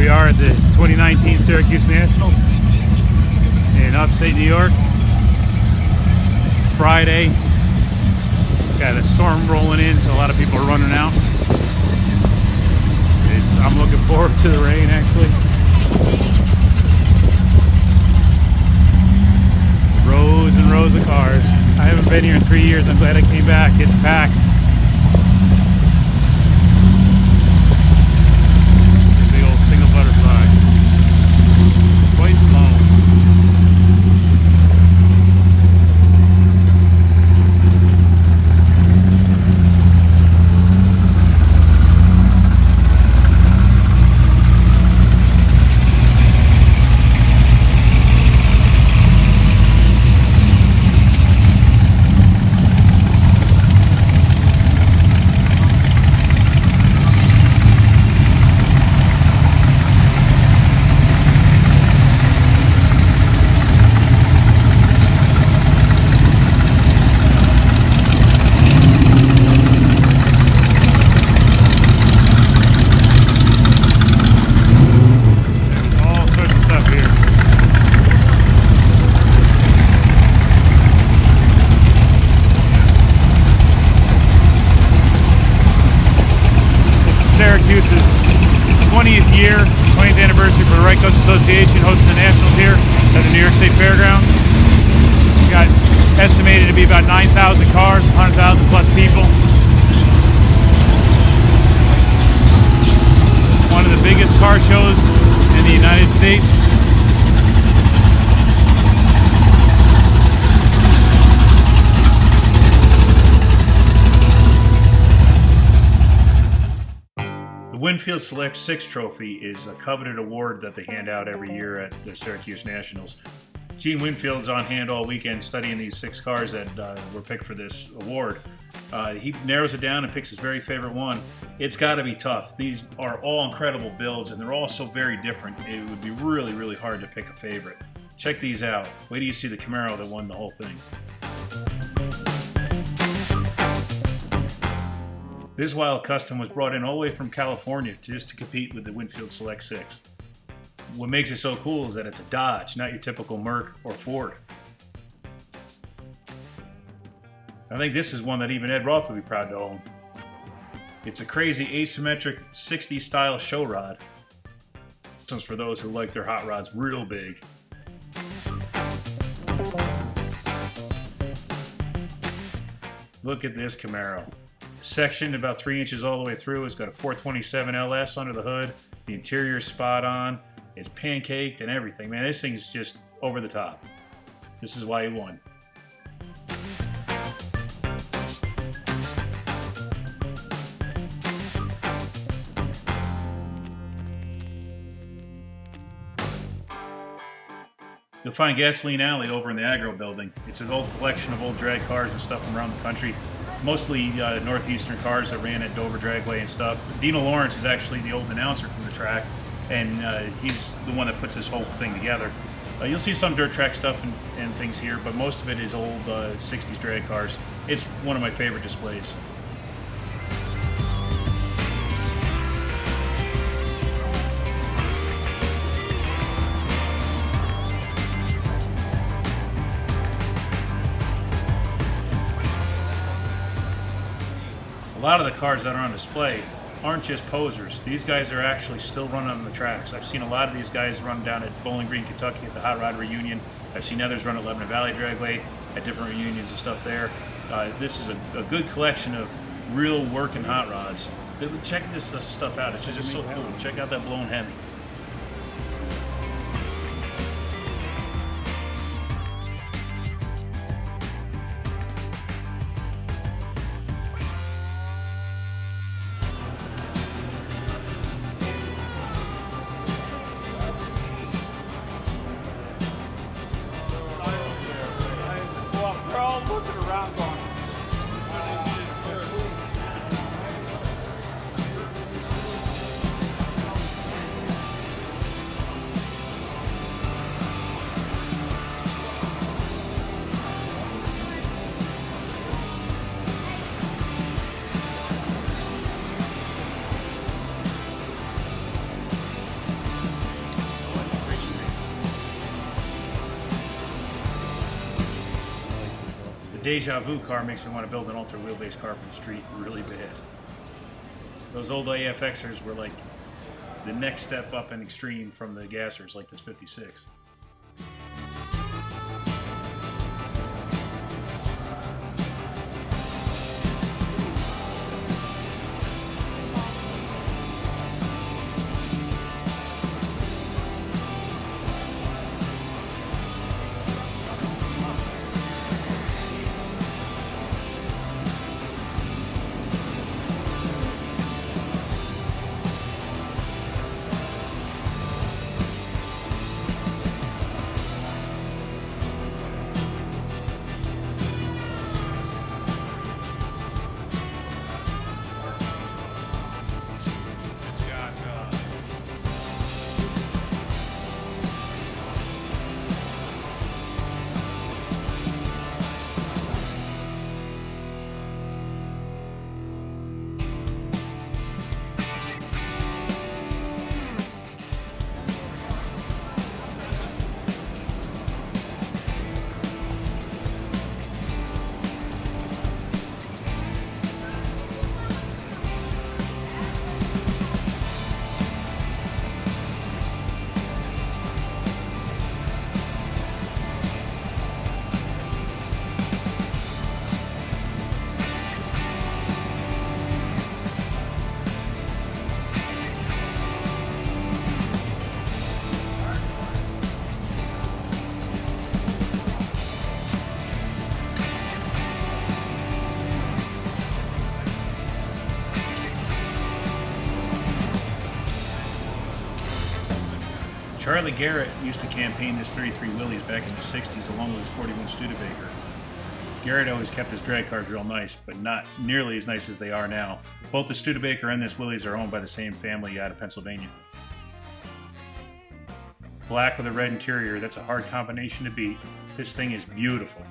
We are at the 2019 Syracuse Nationals in upstate New York. Friday. Got a storm rolling in, so a lot of people are running out. I'm looking forward to the rain, actually. Rows and rows of cars. I haven't been here in 3 years. I'm glad I came back. It's packed. Big old single butterfly. Twice long. Syracuse's 20th year, 20th anniversary for the Right Coast Association hosting the Nationals here at the New York State Fairgrounds. We got estimated to be about 9,000 cars, 100,000 plus people. One of the biggest car shows in the United States. The Winfields Select Six trophy is a coveted award that they hand out every year at the Syracuse Nationals. Gene Winfield's on hand all weekend studying these 6 cars that were picked for this award. He narrows it down and picks his very favorite one. It's got to be tough. These are all incredible builds and they're all so very different. It would be really, really hard to pick a favorite. Check these out. Wait till you see the Camaro that won the whole thing. This wild custom was brought in all the way from California just to compete with the Winfields Select Six. What makes it so cool is that it's a Dodge, not your typical Merc or Ford. I think this is one that even Ed Roth would be proud to own. It's a crazy asymmetric 60s style show rod. This one's for those who like their hot rods real big. Look at this Camaro. Sectioned about 3 inches all the way through. It's got a 427 LS under the hood. The interior is spot on. It's pancaked and everything. Man, this thing's just over the top. This is why he won. You'll find Gasoline Alley over in the Agro building. It's an old collection of old drag cars and stuff from around the country. Mostly northeastern cars that ran at Dover Dragway and stuff. Dino Lawrence is actually the old announcer from the track, and he's the one that puts this whole thing together. You'll see some dirt track stuff and things here, but most of it is old 60s drag cars. It's one of my favorite displays. A lot of the cars that are on display aren't just posers. These guys are actually still running on the tracks. I've seen a lot of these guys run down at Bowling Green, Kentucky at the Hot Rod Reunion. I've seen others run at Lebanon Valley Dragway at different reunions and stuff there. This is a good collection of real working hot rods. Check this stuff out. It's just so cool. Check out that blown Hemi. Deja Vu car makes me want to build an ultra wheelbase car from the street really bad. Those old AFXers were like the next step up in extreme from the gassers like this 56. Charlie Garrett used to campaign this 33 Willys back in the 60s along with his 41 Studebaker. Garrett always kept his drag cars real nice, but not nearly as nice as they are now. Both the Studebaker and this Willys are owned by the same family out of Pennsylvania. Black with a red interior, that's a hard combination to beat. This thing is beautiful.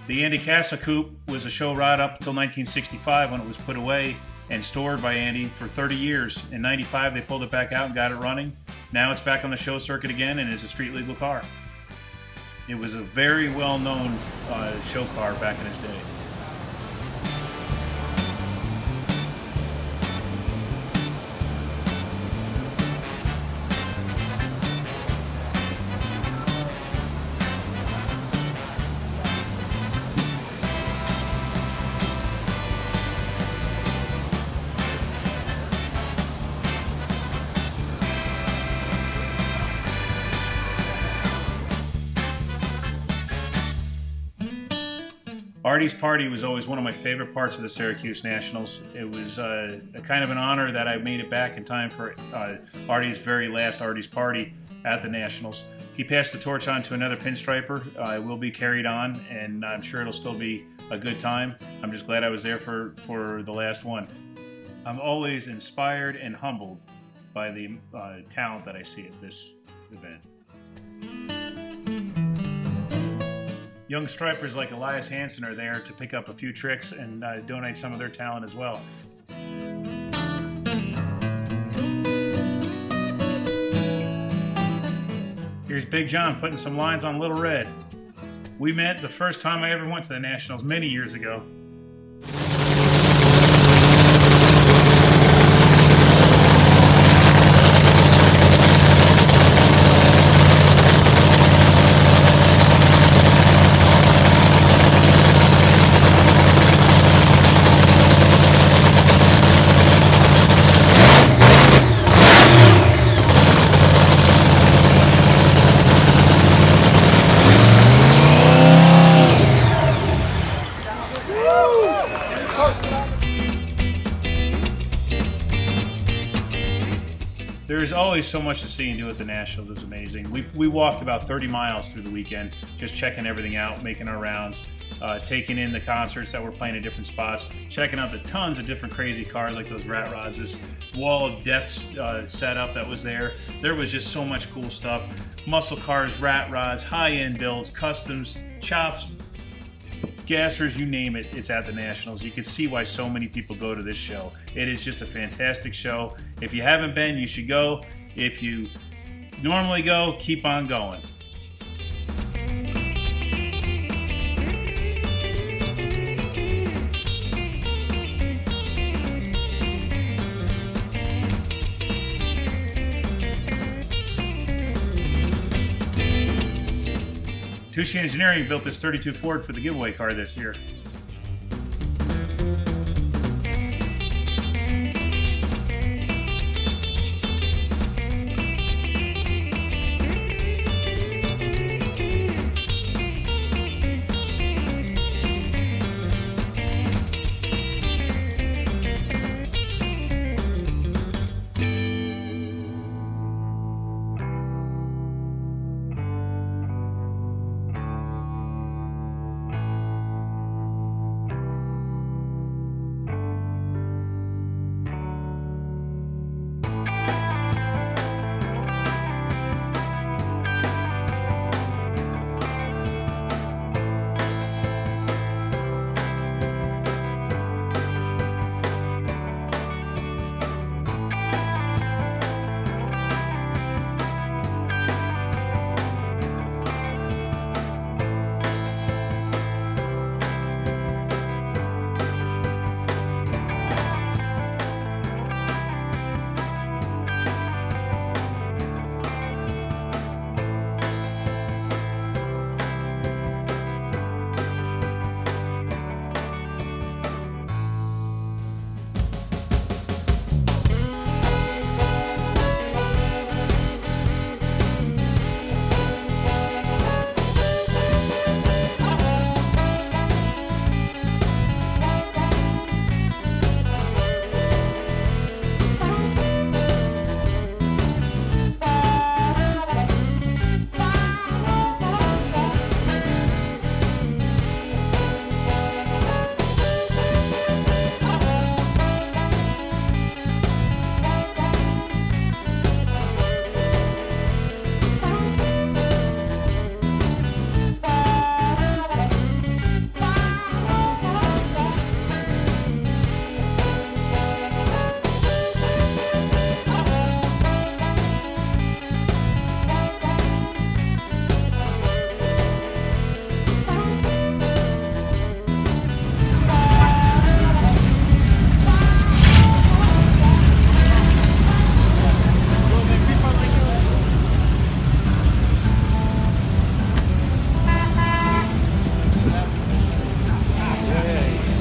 The Andy Casa Coupe was a show rod up until 1965 when it was put away and stored by Andy for 30 years. In 95 they pulled it back out and got it running. Now it's back on the show circuit again and is a street legal car. It was a very well known show car back in its day. Arties Party was always one of my favorite parts of the Syracuse Nationals. It was a kind of an honor that I made it back in time for Artie's very last Arties Party at the Nationals. He passed the torch on to another pinstriper. It will be carried on, and I'm sure it'll still be a good time. I'm just glad I was there for the last one. I'm always inspired and humbled by the talent that I see at this event. Young stripers like Elias Hansen are there to pick up a few tricks and donate some of their talent as well. Here's Big John putting some lines on Little Red. We met the first time I ever went to the Nationals many years ago. There's always so much to see and do at the Nationals. It's amazing. We walked about 30 miles through the weekend, just checking everything out, making our rounds, taking in the concerts that were playing at different spots, checking out the tons of different crazy cars like those rat rods, this wall of death setup that was there. There was just so much cool stuff. Muscle cars, rat rods, high-end builds, customs, chops, gassers, you name it, it's at the Nationals. You can see why so many people go to this show. It is just a fantastic show. If you haven't been, you should go. If you normally go, keep on going. Tushy Engineering built this 32 Ford for the giveaway car this year.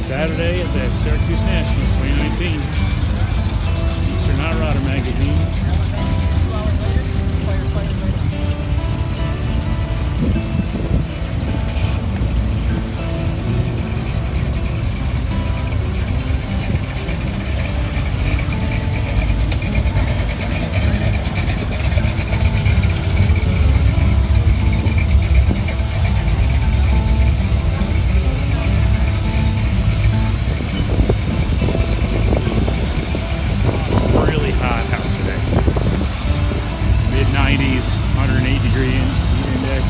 Saturday at the Syracuse Nationals 2019. Eastern Hot Rodder Magazine. Mid 90s, 108 degree index.